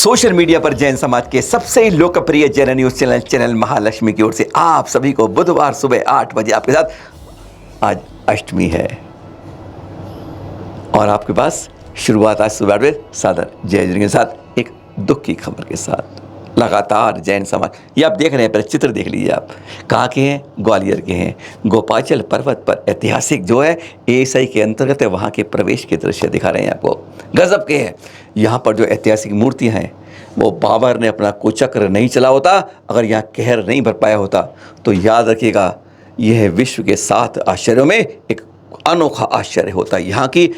Social media पर जैन समाज के सबसे लोकप्रिय जैन न्यूज चैनल महालक्ष्मी की ओर से आप सभी को बुधवार सुबह 8 बजे आपके साथ। आज अष्टमी है और आपके पास शुरुआत आज सुबह 8 बजे सादर जय जैन के साथ एक दुख की खबर के साथ। लगातार जैन समाज, ये आप देख रहे हैं, पहले चित्र देख लीजिए आप, कहाँ के हैं? ग्वालियर के हैं। गोपाचल पर्वत पर ऐतिहासिक जो है एएसआई के अंतर्गत है, वहाँ के प्रवेश के दृश्य दिखा रहे हैं आपको। गजब के हैं। यहाँ पर जो ऐतिहासिक मूर्तियाँ हैं वो बाबर ने अपना कुचक्र नहीं चला होता, अगर यहाँ कहर नहीं भर पाया होता तो याद रखिएगा यह विश्व के 7 आश्चर्यों में एक अनोखा आश्चर्य होता। यहाँ की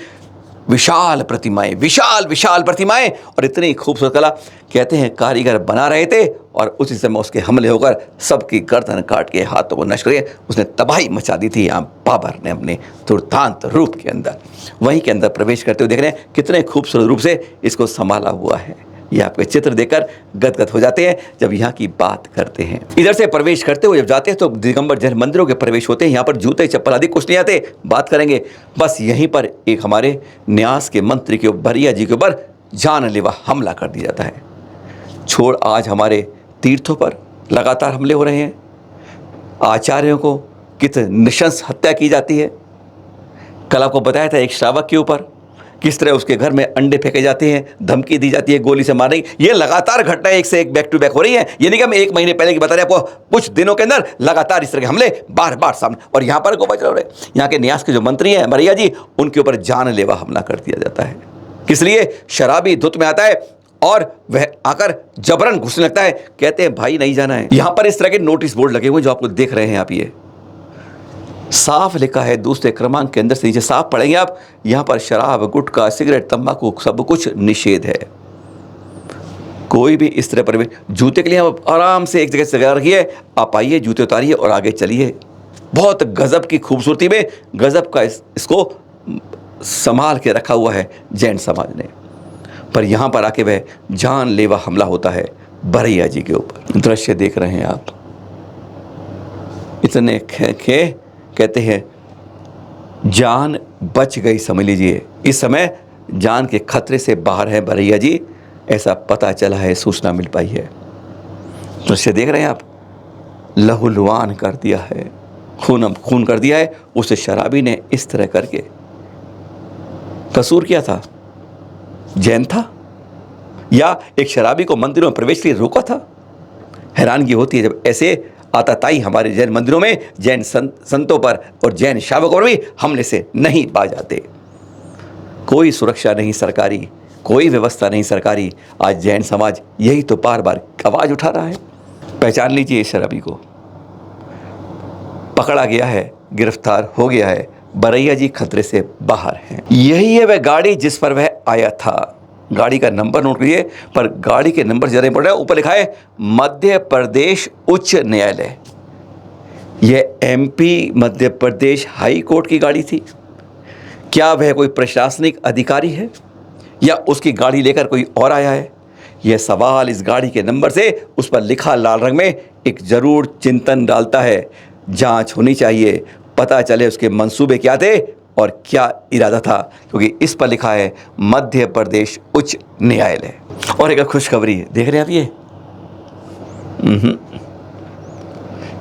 विशाल प्रतिमाएं, विशाल प्रतिमाएं और इतनी खूबसूरत कला। कहते हैं कारीगर बना रहे थे और उसी समय उसके हमले होकर सबकी गर्दन काट के हाथों को नष्ट करके उसने तबाही मचा दी थी। यहाँ बाबर ने अपने दुर्दांत रूप के अंदर, वहीं के अंदर प्रवेश करते हुए देख रहे हैं कितने खूबसूरत रूप से इसको संभाला हुआ है। ये आपके चित्र देखकर गदगद हो जाते हैं जब यहाँ की बात करते हैं। इधर से प्रवेश करते हुए जब जाते हैं तो दिगंबर जैन मंदिरों के प्रवेश होते हैं। यहाँ पर जूते चप्पल आदि कुछ नहीं आते, बात करेंगे। बस यहीं पर एक हमारे न्यास के मंत्री के भरिया जी के ऊपर जानलेवा हमला कर दिया जाता है। छोड़ आज हमारे तीर्थों पर लगातार हमले हो रहे हैं, आचार्यों को कितनी नृशंस हत्या की जाती है। कल आपको बताया था एक श्रावक के ऊपर किस तरह उसके घर में अंडे फेंके जाते हैं, धमकी दी जाती है गोली से मारने की। ये लगातार घटनाएं एक से एक बैक टू बैक हो रही हैं। ये नहीं कि हम 1 महीने पहले की बता रहे हैं आपको, कुछ दिनों के अंदर लगातार इस तरह के हमले बार बार सामने। और यहाँ पर गोपाचल हो रहे, यहाँ के न्यास के जो मंत्री हैं भरिया जी, उनके ऊपर जानलेवा हमला कर दिया जाता है। किस लिए? शराबी धुत में आता है और वह आकर जबरन घुसने लगता है। कहते हैं भाई नहीं जाना है। यहाँ पर इस तरह के नोटिस बोर्ड लगे हुए जो आपको देख रहे हैं आप, ये साफ लिखा है दूसरे क्रमांक के अंदर से नीचे साफ पढ़ेंगे आप, यहाँ पर शराब, गुटखा, सिगरेट, तंबाकू सब कुछ निषेध है। कोई भी इस तरह पर जूते के लिए आप आराम से एक जगह से लगा रखिए, आप आइए जूते उतारिए और आगे चलिए। बहुत गजब की खूबसूरती में गजब का इसको संभाल के रखा हुआ है जैन समाज ने। पर यहाँ पर आके वह जानलेवा हमला होता है भरैया जी के ऊपर। दृश्य देख रहे हैं आप, इतने कहते हैं जान बच गई समझ लीजिए। इस समय जान के खतरे से बाहर है भरैया जी, ऐसा पता चला है, सूचना मिल पाई है। दृश्य देख रहे हैं आप, लहूलुहान कर दिया है, खून कर दिया है। उस शराबी ने इस तरह करके कसूर किया था, जैन था या एक शराबी को मंदिरों में प्रवेश के लिए रोका था। हैरानगी होती है जब ऐसे आताताई हमारे जैन मंदिरों में जैन संतों पर और जैन शावकों पर भी हमले से नहीं बाज आते। कोई सुरक्षा नहीं सरकारी, कोई व्यवस्था नहीं सरकारी। आज जैन समाज यही तो बार बार आवाज उठा रहा है। पहचान लीजिए इस शराबी को, पकड़ा गया है, गिरफ्तार हो गया है। भरैया जी खतरे से बाहर हैं। यही है वह गाड़ी जिस पर वह आया था। गाड़ी का नंबर नोट करिए, पर गाड़ी के नंबर ज़रा पड़ रहा है, ऊपर लिखा है मध्य प्रदेश उच्च न्यायालय। यह MP Madhya Pradesh high court की गाड़ी थी। क्या वह कोई प्रशासनिक अधिकारी है या उसकी गाड़ी लेकर कोई और आया है? यह सवाल इस गाड़ी के नंबर से उस पर लिखा लाल रंग में एक जरूर चिंतन डालता है। जांच होनी चाहिए, पता चले उसके मंसूबे क्या थे और क्या इरादा था, क्योंकि इस पर लिखा है मध्य प्रदेश उच्च न्यायालय। और एक खुशखबरी देख रहे हैं आप, ये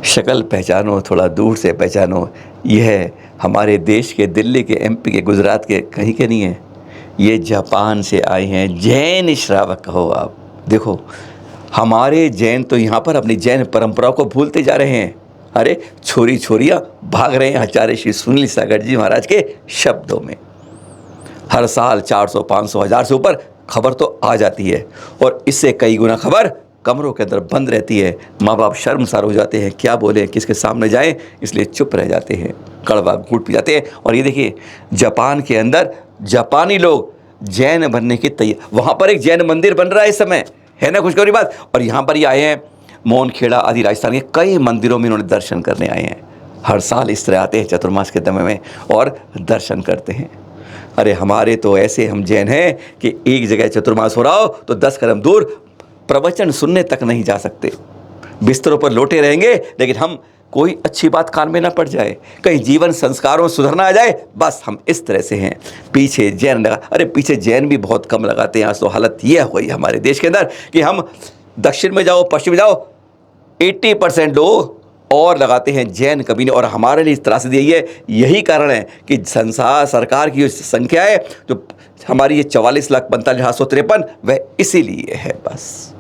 शक्ल पहचानो, थोड़ा दूर से पहचानो। यह हमारे देश के, दिल्ली के, एमपी के, गुजरात के कहीं के नहीं है। ये जापान से आए हैं जैन श्रावक कहो आप। देखो हमारे जैन तो यहाँ पर अपनी जैन परंपराओं को भूलते जा रहे हैं। अरे छोरी छोरियाँ भाग रहे हैं आचार्य श्री सुनील सागर जी महाराज के शब्दों में। हर साल 400, 500, 1000 से ऊपर खबर तो आ जाती है और इससे कई गुना खबर कमरों के अंदर बंद रहती है। माँ बाप शर्मसार हो जाते हैं, क्या बोलें, किसके सामने जाएं, इसलिए चुप रह जाते हैं, कड़वा घूंट पी जाते हैं। और ये देखिए जापान के अंदर जापानी लोग जैन बनने की तैयार, वहाँ पर एक जैन मंदिर बन रहा है इस समय, है ना खुशखबरी बात। और यहाँ पर ही आए हैं मोहनखेड़ा आदि राजस्थान के कई मंदिरों में इन्होंने दर्शन करने आए हैं। हर साल इस तरह आते हैं चतुर्मास के दमे में और दर्शन करते हैं। अरे हमारे तो ऐसे हम जैन हैं कि एक जगह चतुर्मास हो रहा हो तो 10 कदम दूर प्रवचन सुनने तक नहीं जा सकते। बिस्तरों पर लोटे रहेंगे, लेकिन हम कोई अच्छी बात कान में ना पड़ जाए, कहीं जीवन संस्कारों में सुधर ना आ जाए, बस हम इस तरह से हैं। पीछे जैन लगा, अरे पीछे जैन भी बहुत कम लगाते हैं। आज तो हालत यह हुई हमारे देश के अंदर कि हम दक्षिण में जाओ, पश्चिम में जाओ, 80% लोग और लगाते हैं जैन कभी नहीं। और हमारे लिए इस तरह से दी है, यही कारण है कि संसार सरकार की जो संख्या है, जो हमारी ये 44,45,853, वह इसीलिए है। बस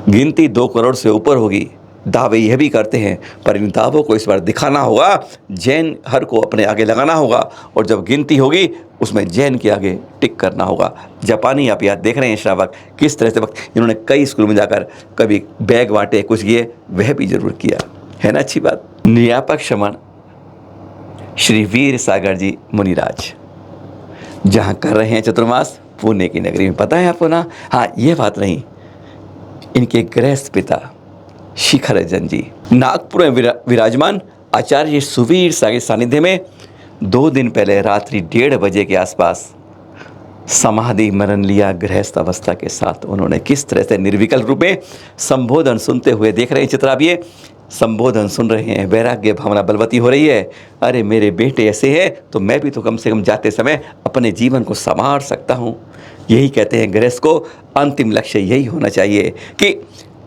गिनती 2 करोड़ से ऊपर होगी, दावे यह भी करते हैं, पर इन दावों को इस बार दिखाना होगा, जैन हर को अपने आगे लगाना होगा, और जब गिनती होगी उसमें जैन के आगे टिक करना होगा। जापानी आप याद देख रहे हैं श्रावक, किस तरह से वक्त इन्होंने कई स्कूल में जाकर कभी बैग बांटे, कुछ किए, वह भी जरूर किया है ना। अच्छी बात। नियापक श्रमण श्री वीर सागर जी मुनिराज जहाँ कर रहे हैं चतुर्मास, पुणे की नगरी में, पता है आपको ना। हाँ, ये बात नहीं, इनके गृहस्थ पिता शिखरजन जी नागपुर में विराजमान आचार्य सुवीर सागर सानिध्य में 2 दिन पहले रात्रि 1:30 बजे के आसपास समाधि मरण लिया। गृहस्थ अवस्था के साथ उन्होंने किस तरह से निर्विकल्प रूप में संबोधन सुनते हुए देख रहे हैं चित्र, आप ये संबोधन सुन रहे हैं, वैराग्य भावना बलवती हो रही है। अरे मेरे बेटे ऐसे हैं तो मैं भी तो कम से कम जाते समय अपने जीवन को संवार सकता हूँ। यही कहते हैं गृहस्थ को अंतिम लक्ष्य यही होना चाहिए कि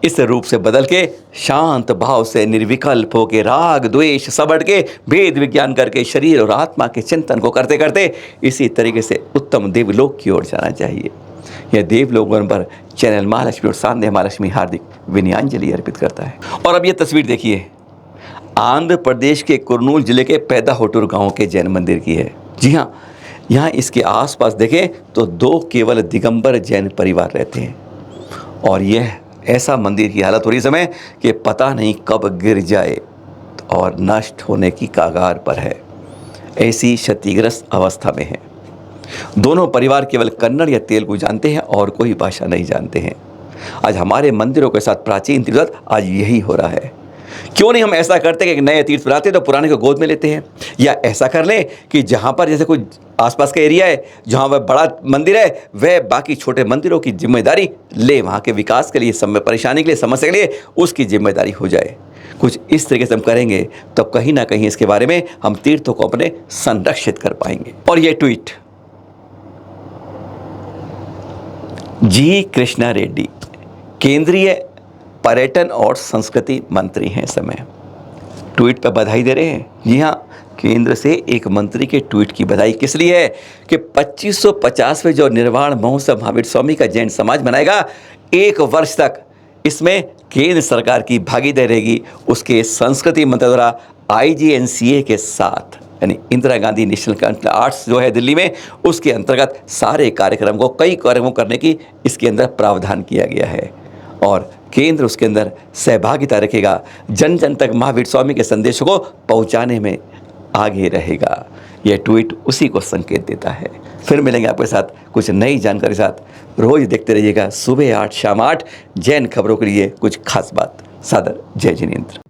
इस रूप से बदल के शांत भाव से निर्विकल्प होकर राग द्वेष सबड़ के भेद विज्ञान करके शरीर और आत्मा के चिंतन को करते करते इसी तरीके से उत्तम देवलोक की ओर जाना चाहिए। यह देवलोकों पर चैनल महालक्ष्मी और सांध्य महालक्ष्मी हार्दिक विनयांजलि अर्पित करता है। और अब यह तस्वीर देखिए, आंध्र प्रदेश के कुर्नूल जिले के पैदाहोटूर गांव के जैन मंदिर की है। जी हाँ, यहाँ इसके आसपास देखें तो 2 केवल दिगंबर जैन परिवार रहते हैं, और यह ऐसा मंदिर की हालत हो रही समय कि पता नहीं कब गिर जाए और नष्ट होने की कगार पर है। ऐसी क्षतिग्रस्त अवस्था में है। दोनों परिवार केवल कन्नड़ या तेलुगु जानते हैं और कोई भाषा नहीं जानते हैं। आज हमारे मंदिरों के साथ प्राचीन तीर्थ आज यही हो रहा है। क्यों नहीं हम ऐसा करते कि नए तीर्थ बनाते तो पुराने को गोद में लेते हैं, या ऐसा कर लें कि जहाँ पर जैसे कोई आसपास का एरिया है जहाँ वह बड़ा मंदिर है, वह बाकी छोटे मंदिरों की जिम्मेदारी ले, वहाँ के विकास के लिए, समय परेशानी के लिए, समस्या के लिए उसकी जिम्मेदारी हो जाए। कुछ इस तरीके से हम करेंगे तब कहीं ना कहीं इसके बारे में हम तीर्थों को अपने संरक्षित कर पाएंगे। और ये ट्वीट जी कृष्णा रेड्डी केंद्रीय पर्यटन और संस्कृति मंत्री हैं समय, ट्वीट पर बधाई दे रहे हैं। जी हाँ, केंद्र से एक मंत्री के ट्वीट की बधाई किस लिए है कि 2550वें जो निर्वाण महोत्सव महावीर स्वामी का जैन समाज मनाएगा, 1 वर्ष तक इसमें केंद्र सरकार की भागीदारी रहेगी। उसके संस्कृति मंत्रालय द्वारा IGNCA के साथ, यानी इंदिरा गांधी नेशनल आर्ट्स जो है दिल्ली में, उसके अंतर्गत सारे कार्यक्रम को, कई कार्यक्रम करने की इसके अंदर प्रावधान किया गया है। और केंद्र उसके अंदर सहभागिता रखेगा, जन जन तक महावीर स्वामी के संदेशों को पहुंचाने में आगे रहेगा। यह ट्वीट उसी को संकेत देता है। फिर मिलेंगे आपके साथ कुछ नई जानकारी के साथ। रोज देखते रहिएगा सुबह 8 शाम 8 जैन खबरों के लिए कुछ खास बात। सादर जय जिनेंद्र।